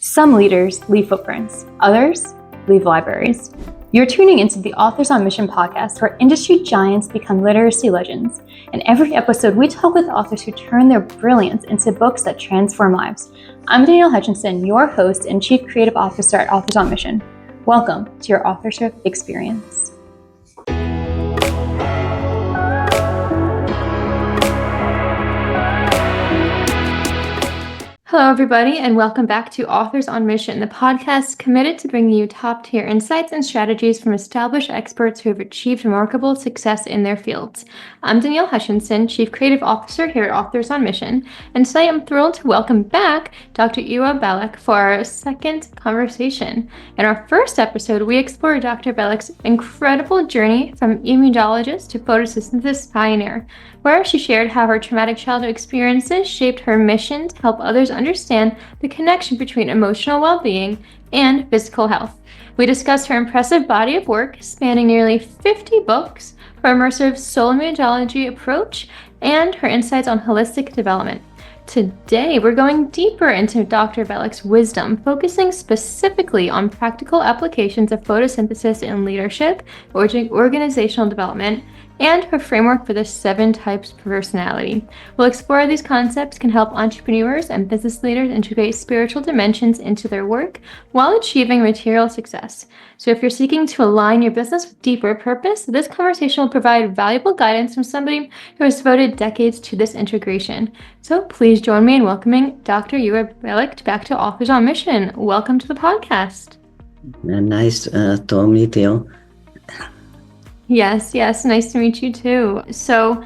Some leaders leave footprints, others leave libraries. You're tuning into the Authors on Mission podcast, where industry giants become literacy legends. In every episode, we talk with authors who turn their brilliance into books that transform lives. I'm Danielle Hutchinson, your host and Chief Creative Officer at Authors on Mission. Welcome to your authorship experience. Hello, everybody, and welcome back to Authors on Mission, the podcast committed to bringing you top-tier insights and strategies from established experts who have achieved remarkable success in their fields. I'm Danielle Hutchinson, Chief Creative Officer here at Authors on Mission, and today I'm thrilled to welcome back Dr. Ewa Bialek for our second conversation. In our first episode, we explored Dr. Bialek's incredible journey from immunologist to photosynthesis pioneer, where she shared how her traumatic childhood experiences shaped her mission to help others understand the connection between emotional well-being and physical health. We discussed her impressive body of work spanning nearly 50 books, her immersive soul immunology approach, and her insights on holistic development. Today, we're going deeper into Dr. Bialek's wisdom, focusing specifically on practical applications of photosynthesis in leadership, organizational development, and her framework for the 7 types of personality. We'll explore how these concepts can help entrepreneurs and business leaders integrate spiritual dimensions into their work while achieving material success. So if you're seeking to align your business with deeper purpose, this conversation will provide valuable guidance from somebody who has devoted decades to this integration. So please join me in welcoming Dr. Ewa Bialek back to Authors on Mission. Welcome to the podcast. Nice to meet you. Yes, nice to meet you too. So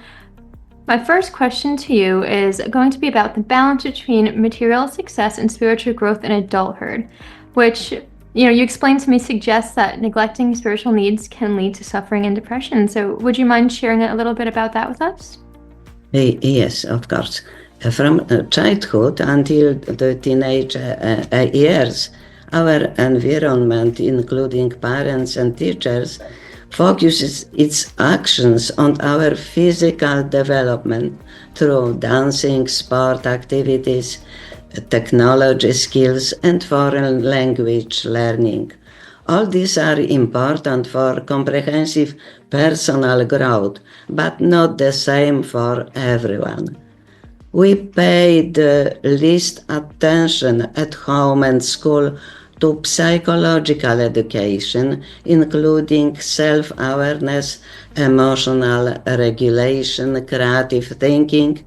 my first question to you is going to be about the balance between material success and spiritual growth in adulthood, which, you explained to me suggests that neglecting spiritual needs can lead to suffering and depression. So would you mind sharing a little bit about that with us? Yes, of course. From childhood until the teenage years, our environment, including parents and teachers, focuses its actions on our physical development through dancing, sport activities, technology skills, and foreign language learning. All these are important for comprehensive personal growth, but not the same for everyone. We pay the least attention at home and school to psychological education, including self-awareness, emotional regulation, creative thinking,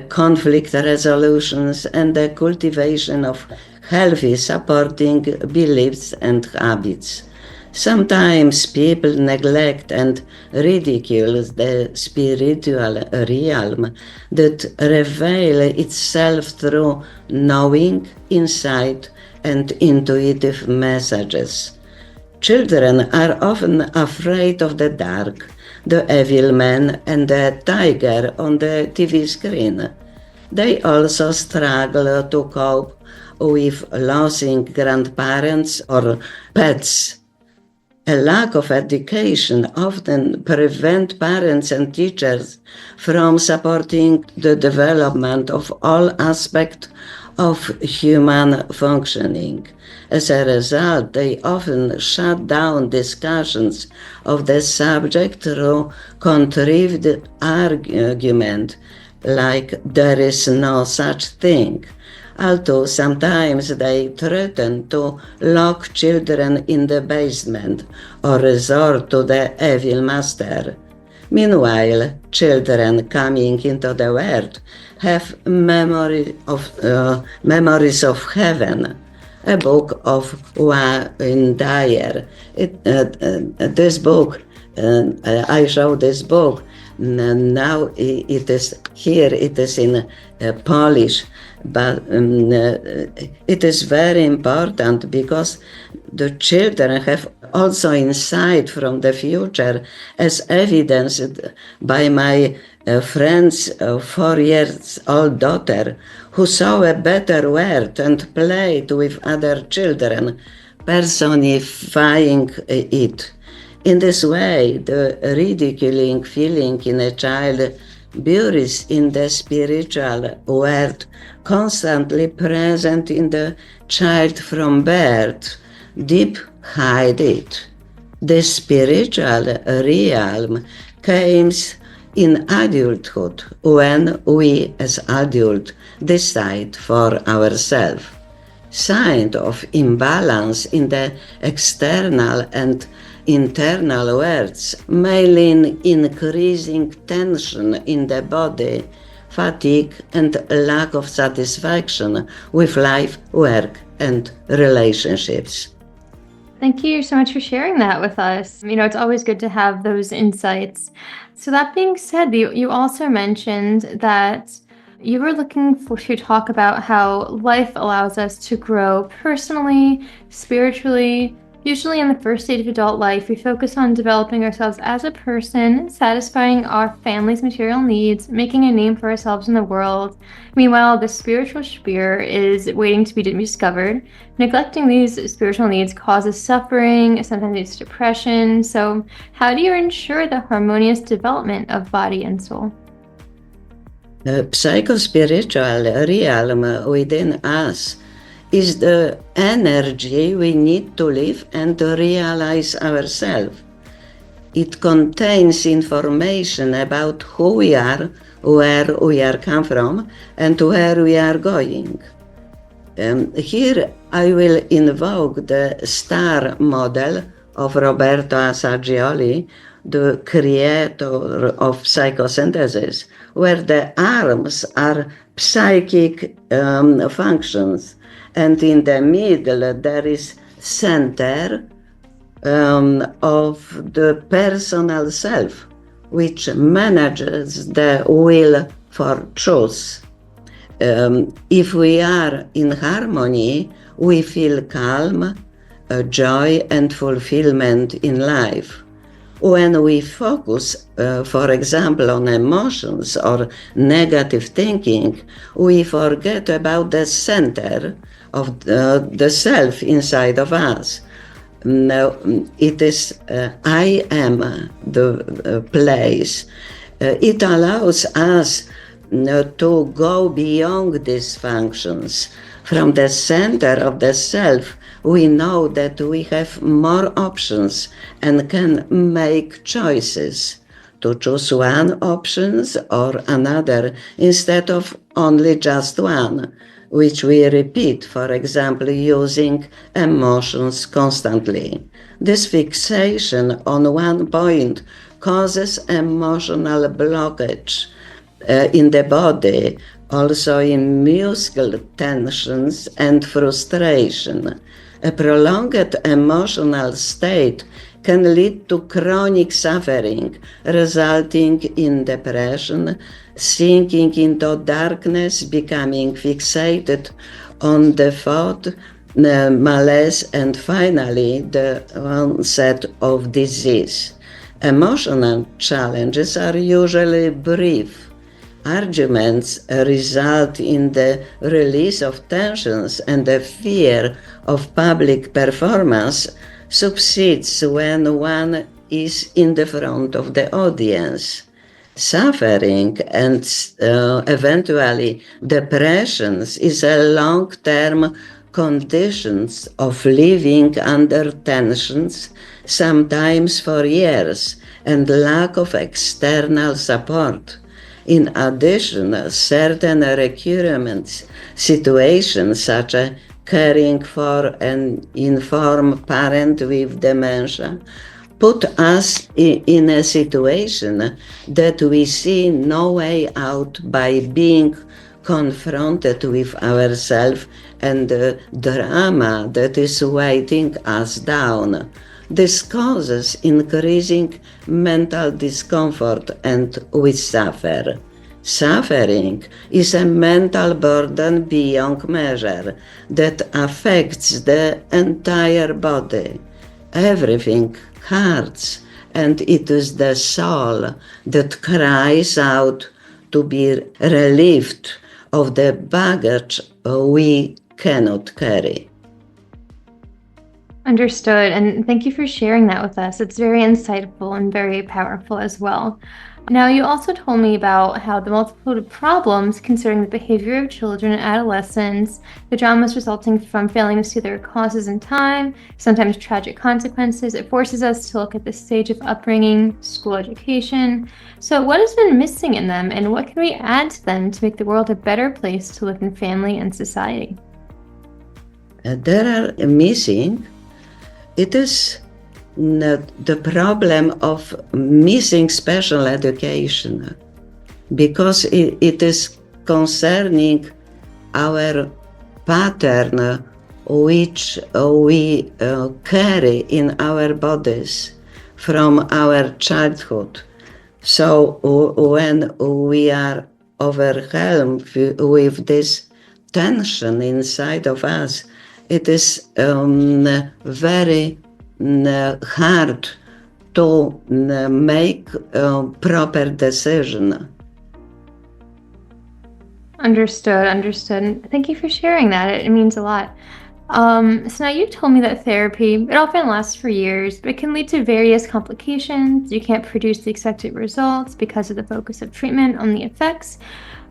conflict resolutions, and the cultivation of healthy supporting beliefs and habits. Sometimes people neglect and ridicule the spiritual realm that reveals itself through knowing, insight, and intuitive messages. Children are often afraid of the dark, the evil man, and the tiger on the TV screen. They also struggle to cope with losing grandparents or pets. A lack of education often prevents parents and teachers from supporting the development of all aspects of human functioning. As a result, they often shut down discussions of the subject through contrived argument, like there is no such thing. Although sometimes they threaten to lock children in the basement or resort to the evil master. Meanwhile, children coming into the world have memories of heaven. A book of Ewa Danuta Bialek. This book, I showed this book. Now it is here. It is in Polish, but it is very important because the children have also insight from the future, as evidenced by my friend's 4-year-old daughter, who saw a better world and played with other children, personifying it. In this way, the ridiculing feeling in a child buries in the spiritual world constantly present in the child from birth, deep hidden. The spiritual realm comes in adulthood when we as adults decide for ourselves. Sign of imbalance in the external and internal worlds may mean increasing tension in the body, fatigue, and lack of satisfaction with life, work, and relationships. Thank you so much for sharing that with us. It's always good to have those insights. So that being said, you also mentioned that you were looking to talk about how life allows us to grow personally, spiritually. Usually in the first stage of adult life, we focus on developing ourselves as a person, satisfying our family's material needs, making a name for ourselves in the world. Meanwhile, the spiritual sphere is waiting to be discovered. Neglecting these spiritual needs causes suffering, sometimes leads to depression. So how do you ensure the harmonious development of body and soul? The psychospiritual realm within us is the energy we need to live and to realize ourselves. It contains information about who we are, where we are come from, and where we are going. Here I will invoke the star model of Roberto Assagioli, the creator of Psychosynthesis, where the arms are psychic functions, and in the middle there is center of the personal self, which manages the will for truth. If we are in harmony, we feel calm, joy, and fulfillment in life. When we focus, for example, on emotions or negative thinking, we forget about the center of the self inside of us. No, it is I am the place. It allows us to go beyond these functions. From the center of the self, we know that we have more options and can make choices to choose one option or another instead of only just one, which we repeat, for example, using emotions constantly. This fixation on one point causes emotional blockage in the body, also in muscle tensions and frustration. A prolonged emotional state can lead to chronic suffering, resulting in depression, sinking into darkness, becoming fixated on the thought, malaise, and finally the onset of disease. Emotional challenges are usually brief. Arguments result in the release of tensions, and the fear of public performance subsides when one is in the front of the audience. Suffering and eventually depressions is a long-term condition of living under tensions, sometimes for years, and lack of external support. In addition, certain recurrent situations, such as caring for an infirm parent with dementia, put us in a situation that we see no way out by being confronted with ourselves and the drama that is weighing us down. This causes increasing mental discomfort and we suffer. Suffering is a mental burden beyond measure that affects the entire body. Everything hurts, and it is the soul that cries out to be relieved of the baggage we cannot carry. Understood. And thank you for sharing that with us. It's very insightful and very powerful as well. Now, you also told me about how the multitude of problems concerning the behavior of children and adolescents, the dramas resulting from failing to see their causes in time, sometimes tragic consequences. It forces us to look at the stage of upbringing, school education. So, what has been missing in them, and what can we add to them to make the world a better place to live in family and society? There are missing. It is the problem of missing special education because it is concerning our pattern which we carry in our bodies from our childhood. So when we are overwhelmed with this tension inside of us, it is very hard to make a proper decision. Understood. Thank you for sharing that. It means a lot. So now you told me that therapy, it often lasts for years, but it can lead to various complications. You can't produce the expected results because of the focus of treatment on the effects.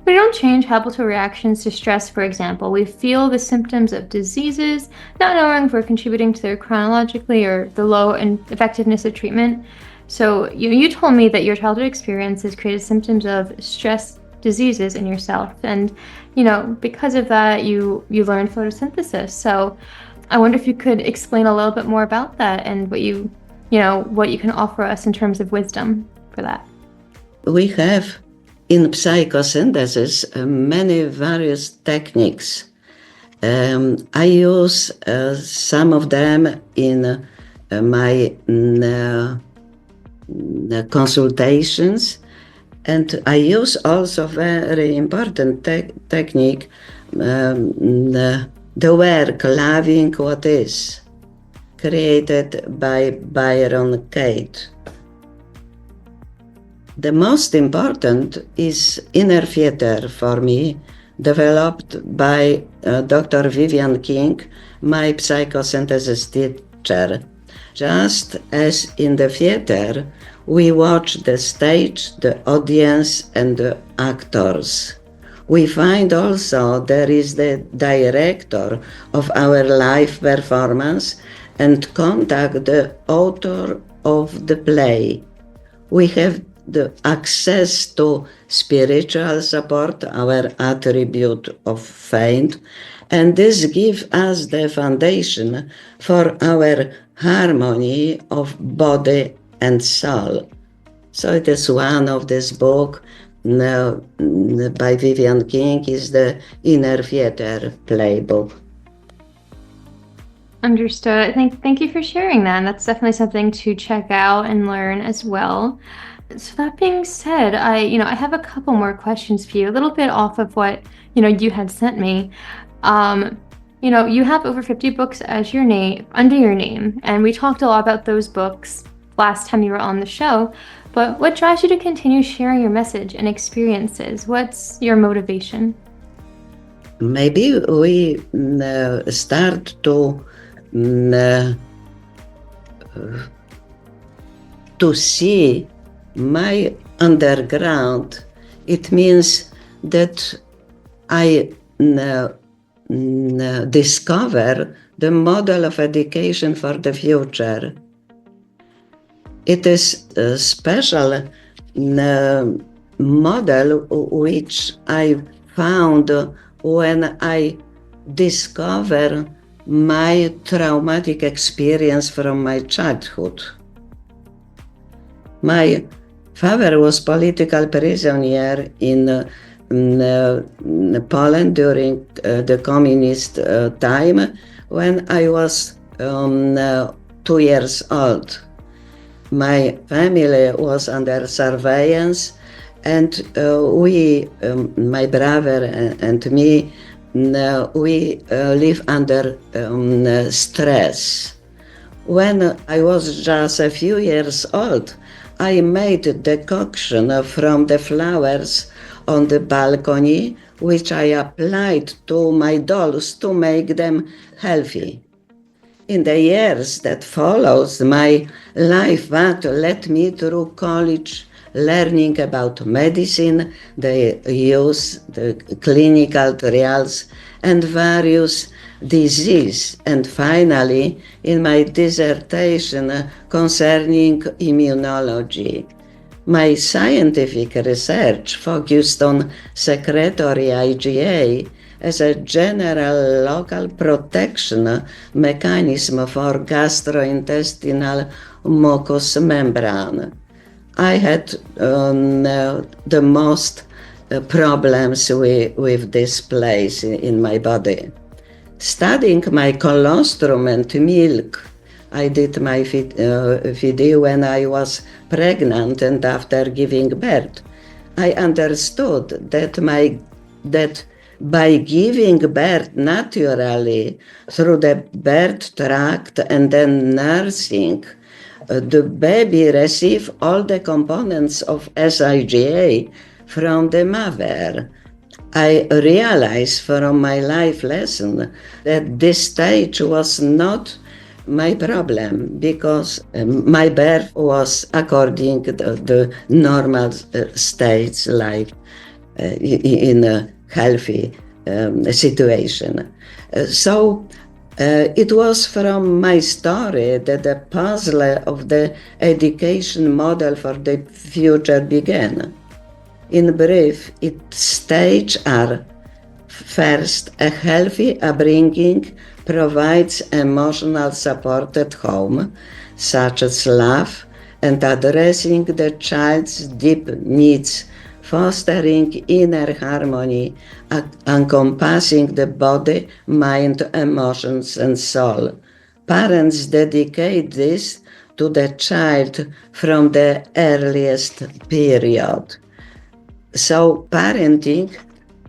We don't change habitual reactions to stress, for example. We feel the symptoms of diseases, not knowing if we're contributing to their chronologically or the low effectiveness of treatment. So you told me that your childhood experiences created symptoms of stress diseases in yourself. And, because of that, you learned photosynthesis. So I wonder if you could explain a little bit more about that and what you can offer us in terms of wisdom for that. We have in psychosynthesis many various techniques. I use some of them in my consultations, and I use also very important technique, the work Loving What Is, created by Byron Kate. The most important is inner theater for me, developed by Dr. Vivian King, my psychosynthesis teacher. Just as in the theater, we watch the stage, the audience, and the actors. We find also there is the director of our live performance and contact the author of the play. We have the access to spiritual support, our attribute of faith, and this gives us the foundation for our harmony of body and soul. So it is one of this book by Vivian King is the Inner Theater playbook. Understood. Thank you for sharing that. And that's definitely something to check out and learn as well. So that being said, I have a couple more questions for you, a little bit off of what, you had sent me. You have over 50 books as under your name, and we talked a lot about those books last time you were on the show, but what drives you to continue sharing your message and experiences? What's your motivation? Maybe we start to see my underground. It means that I discover the model of education for the future. It is a special model which I found when I discover my traumatic experience from my childhood. My father was political prisoner in Poland during the communist time when I was 2 years old. My family was under surveillance, and we, my brother and me, we live under stress. When I was just a few years old, I made a decoction from the flowers on the balcony, which I applied to my dolls to make them healthy. In the years that follows, my life path led me through college, learning about medicine, the use, the clinical trials, and various disease, and finally in my dissertation concerning immunology. My scientific research focused on secretory IgA as a general local protection mechanism for gastrointestinal mucous membrane. I had the most problems with this place in my body. Studying my colostrum and milk, I did my video when I was pregnant and after giving birth. I understood that by giving birth naturally through the birth tract and then nursing, the baby receives all the components of SIGA from the mother. I realized from my life lesson that this stage was not my problem because my birth was according to the normal stage life in a healthy situation. So it was from my story that the puzzle of the education model for the future began. In brief, its stages are: first, a healthy upbringing provides emotional support at home, such as love, and addressing the child's deep needs, fostering inner harmony, encompassing the body, mind, emotions, and soul. Parents dedicate this to the child from the earliest period. So parenting,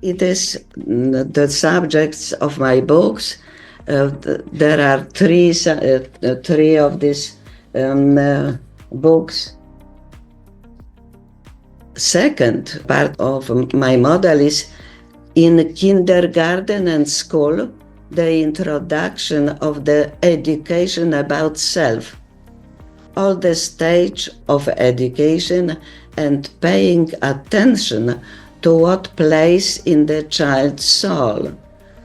it is the subjects of my books. There are three of these books. Second part of my model is in kindergarten and school, the introduction of the education about self. All the stage of education and paying attention to what plays in the child's soul.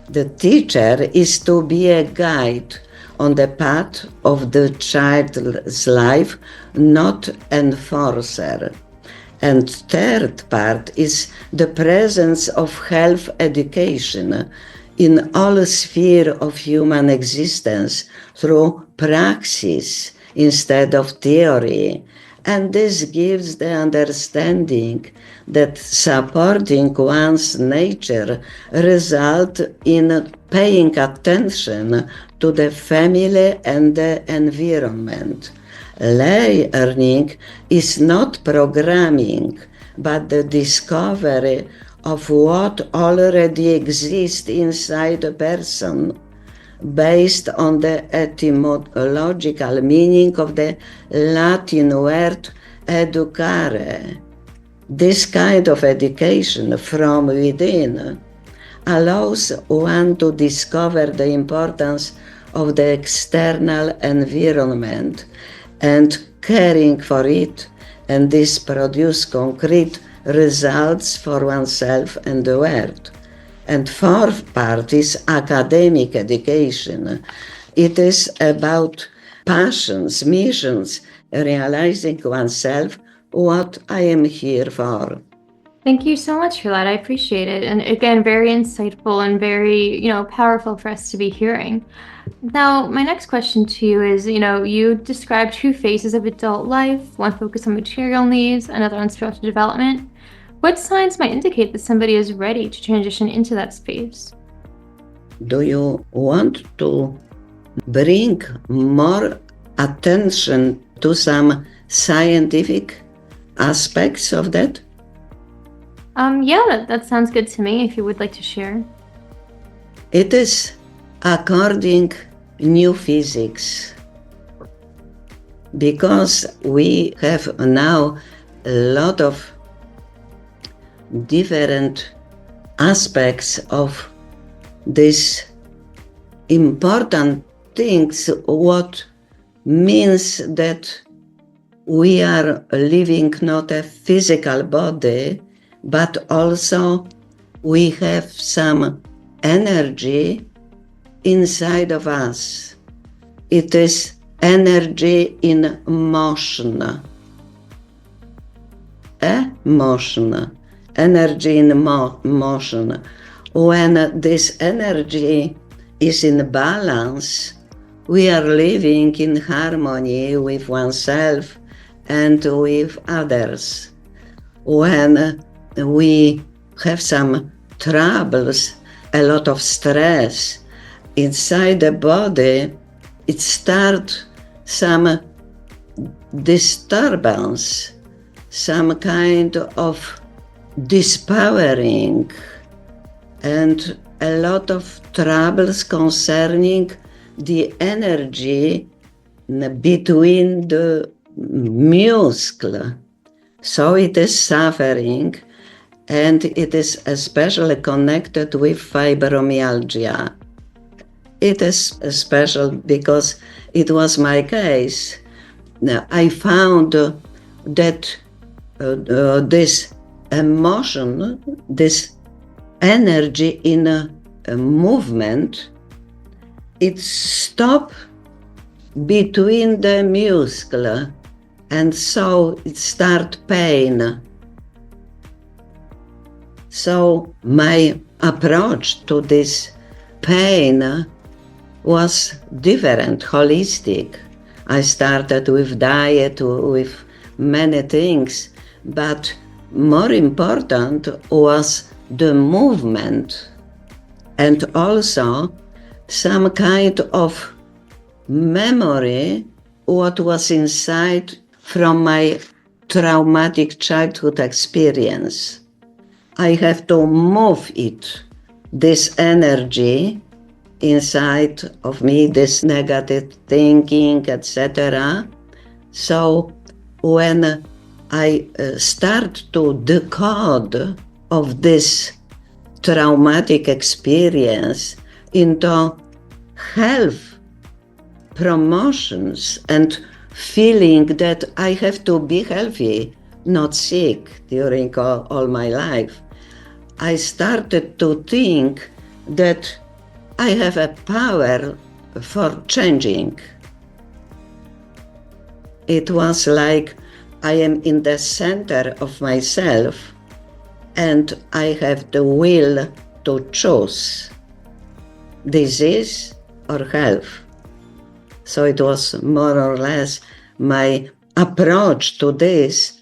The teacher is to be a guide on the path of the child's life, not enforcer. And third part is the presence of health education in all spheres of human existence through praxis instead of theory. And this gives the understanding that supporting one's nature results in paying attention to the family and the environment. Learning is not programming, but the discovery of what already exists inside a person, based on the etymological meaning of the Latin word educare. This kind of education from within allows one to discover the importance of the external environment and caring for it, and this produces concrete results for oneself and the world. And fourth part is academic education. It is about passions, missions, realizing oneself, what I am here for. Thank you so much for that. I appreciate it. And again, very insightful and very, powerful for us to be hearing. Now, my next question to you is, you described two phases of adult life, one focused on material needs, another on spiritual development. What signs might indicate that somebody is ready to transition into that space? Do you want to bring more attention to some scientific aspects of that? Yeah, that sounds good to me, if you would like to share. It is according new physics, because we have now a lot of different aspects of this important things what means that we are living not a physical body, but also we have some energy inside of us. It is energy in motion. Emotion, energy in motion. When this energy is in balance, we are living in harmony with oneself and with others. When we have some troubles, a lot of stress inside the body, it starts some disturbance, some kind of dispowering, and a lot of troubles concerning the energy between the muscle. So it is suffering, and it is especially connected with fibromyalgia. It is special because it was my case. Now, I found that this emotion, this energy in a movement, it stopped between the muscle, and so it start pain. So my approach to this pain was different, holistic. I started with diet, with many things, but more important was the movement, and also some kind of memory what was inside from my traumatic childhood experience. I have to move it, this energy inside of me, this negative thinking, etc. So when I start to decode of this traumatic experience into health promotions and feeling that I have to be healthy, not sick during all my life, I started to think that I have a power for changing. It was like I am in the center of myself and I have the will to choose disease or health. So it was more or less my approach to this,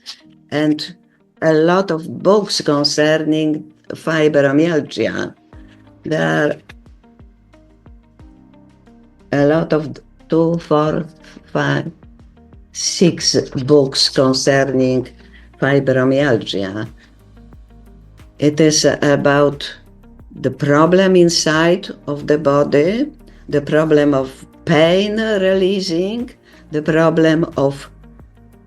and a lot of books concerning fibromyalgia. There are a lot of 2, 4, 5, 6 books concerning fibromyalgia. It is about the problem inside of the body, the problem of pain releasing, the problem of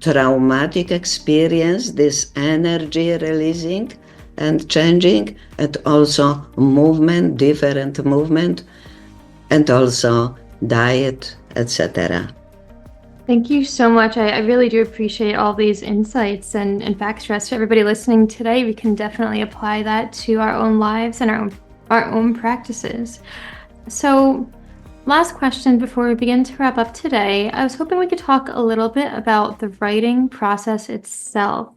traumatic experience, this energy releasing and changing, and also movement, different movement, and also diet, etc. Thank you so much. I really do appreciate all these insights, and in fact, stress to everybody listening today, we can definitely apply that to our own lives and our own practices. So, last question before we begin to wrap up today, I was hoping we could talk a little bit about the writing process itself.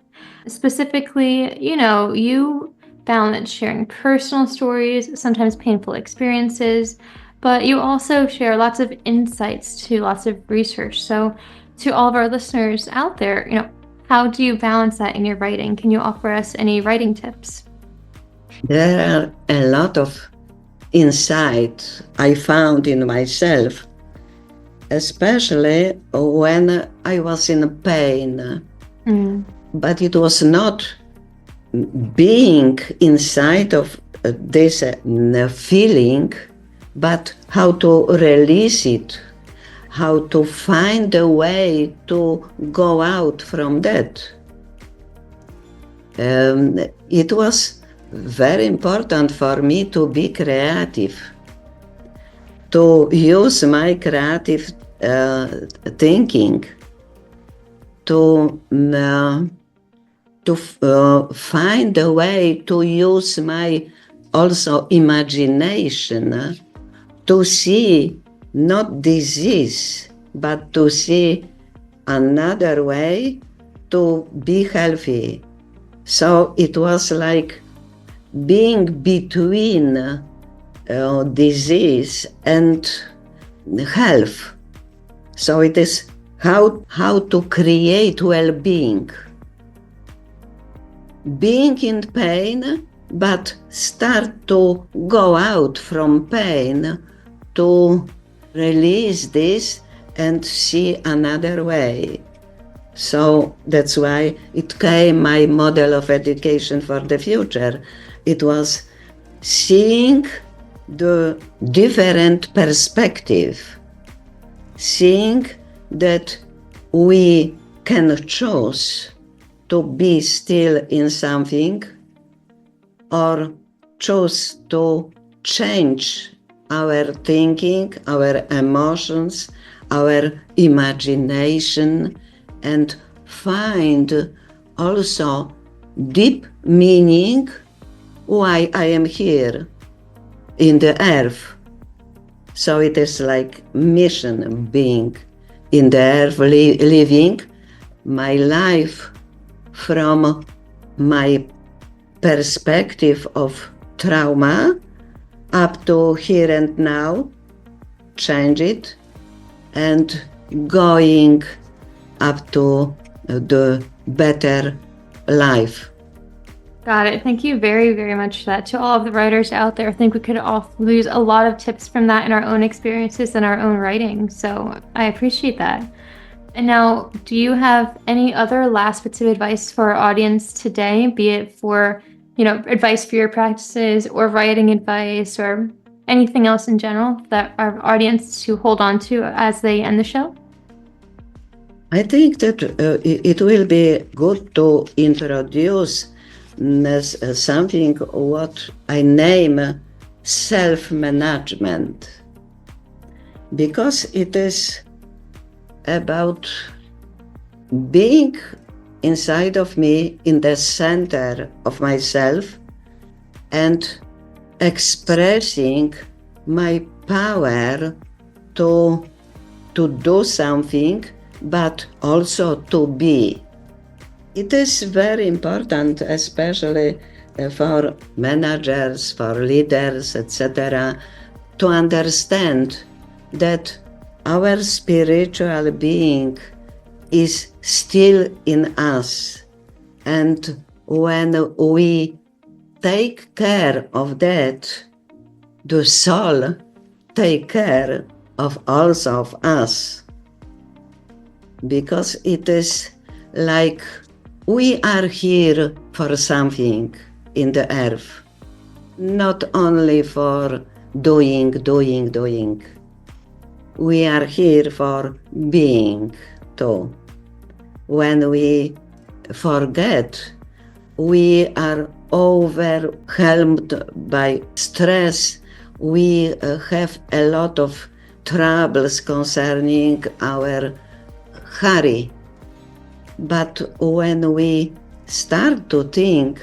Specifically, you balance sharing personal stories, sometimes painful experiences, but you also share lots of insights to lots of research. So to all of our listeners out there, how do you balance that in your writing? Can you offer us any writing tips? There are a lot of insight I found in myself, especially when I was in pain. But it was not being inside of this feeling, but how to release it, how to find a way to go out from that. It was very important for me to be creative, to use my creative thinking to find a way to use my also imagination to see not disease, but to see another way to be healthy. So it was like being between disease and health. So it is how to create well-being. Being in pain, but start to go out from pain to release this and see another way. So that's why it came my model of education for the future. It was seeing the different perspective, seeing that we can choose to be still in something or choose to change our thinking, our emotions, our imagination, and find also deep meaning why I am here in the earth. So it is like mission being in the earth, living my life from my perspective of trauma up to here and now, change it, and going up to the better life. Got it. Thank you very, very much for that. To all of the writers out there, I think we could all lose a lot of tips from that in our own experiences and our own writing. So I appreciate that. And now, do you have any other last bits of advice for our audience today, be it for, advice for your practices or writing advice or anything else in general that our audience to hold on to as they end the show? I think that it will be good to introduce something what I name self-management, because it is about being inside of me, in the center of myself, and expressing my power to do something, but also to be. It is very important, especially for managers, for leaders, etc., to understand that our spiritual being is still in us. And when we take care of that, the soul take care of also of us. Because it is like we are here for something in the earth, not only for doing. We are here for being too. When we forget, we are overwhelmed by stress. We have a lot of troubles concerning our hurry. But when we start to think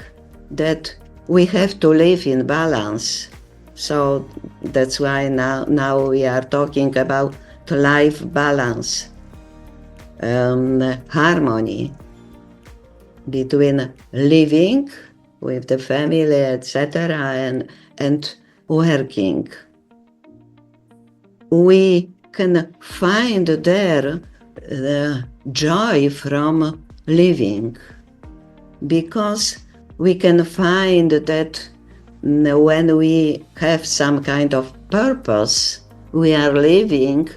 that we have to live in balance, so that's why now we are talking about life balance, harmony between living with the family, etc., and working. We can find there the joy from living, because we can find that when we have some kind of purpose, we are living,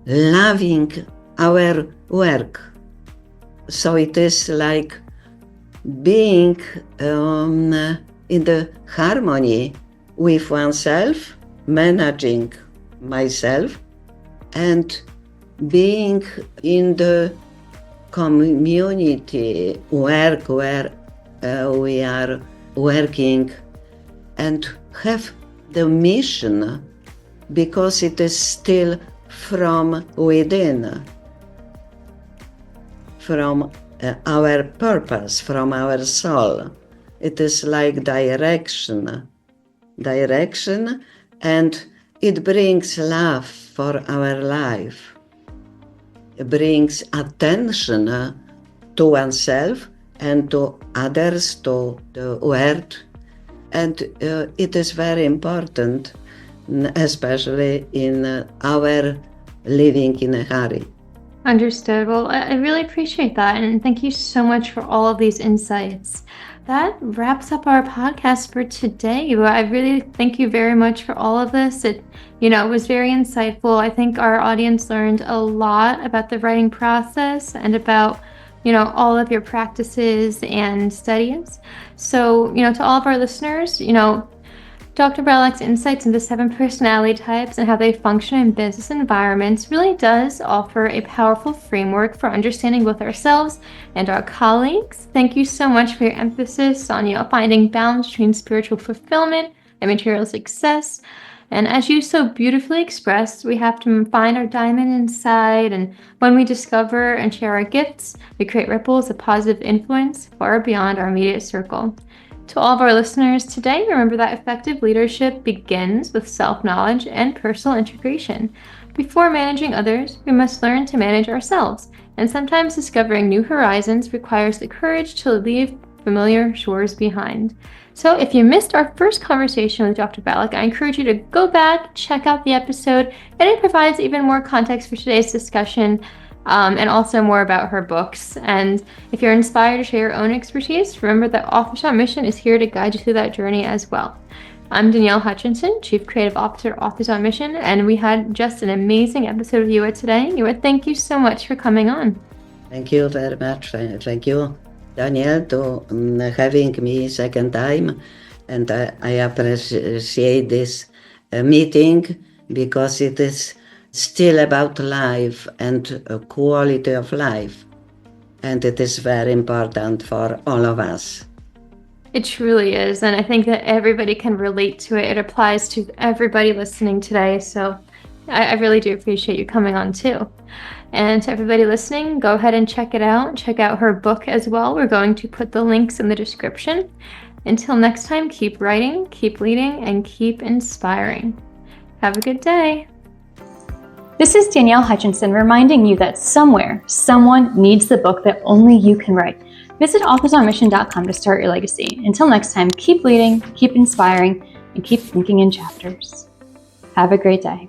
loving our work. So it is like being in the harmony with oneself, managing myself, and being in the community work where we are working, and have the mission because it is still from within, from our purpose, from our soul. It is like direction, and it brings love for our life. It brings attention to oneself and to others, to the world. And it is very important, especially in our living in a hurry. Understood. Well, I really appreciate that. And thank you so much for all of these insights. That wraps up our podcast for today. I really thank you very much for all of this. It was very insightful. I think our audience learned a lot about the writing process and about, all of your practices and studies. So, to all of our listeners, Dr. Bialek's insights into 7 personality types and how they function in business environments really does offer a powerful framework for understanding both ourselves and our colleagues. Thank you so much for your emphasis on, finding balance between spiritual fulfillment and material success. And as you so beautifully expressed, we have to find our diamond inside, and when we discover and share our gifts, we create ripples of positive influence far beyond our immediate circle. To all of our listeners today, remember that effective leadership begins with self-knowledge and personal integration. Before managing others, we must learn to manage ourselves, and sometimes discovering new horizons requires the courage to leave familiar shores behind. So if you missed our first conversation with Dr. Bialek, I encourage you to go back, check out the episode, and it provides even more context for today's discussion, and also more about her books. And if you're inspired to share your own expertise, remember that Authors on Mission is here to guide you through that journey as well. I'm Danielle Hutchinson, Chief Creative Officer at Authors on Mission, and we had just an amazing episode of Ewa today. Ewa, thank you so much for coming on. Thank you very much. Thank you, Danielle, to having me second time. And I appreciate this meeting because it is still about life and quality of life. And it is very important for all of us. It truly is. And I think that everybody can relate to it. It applies to everybody listening today. So I really do appreciate you coming on too. And to everybody listening, go ahead and check it out. Check out her book as well. We're going to put the links in the description. Until next time, keep writing, keep leading, and keep inspiring. Have a good day. This is Danielle Hutchinson reminding you that somewhere, someone needs the book that only you can write. Visit authorsonmission.com to start your legacy. Until next time, keep leading, keep inspiring, and keep thinking in chapters. Have a great day.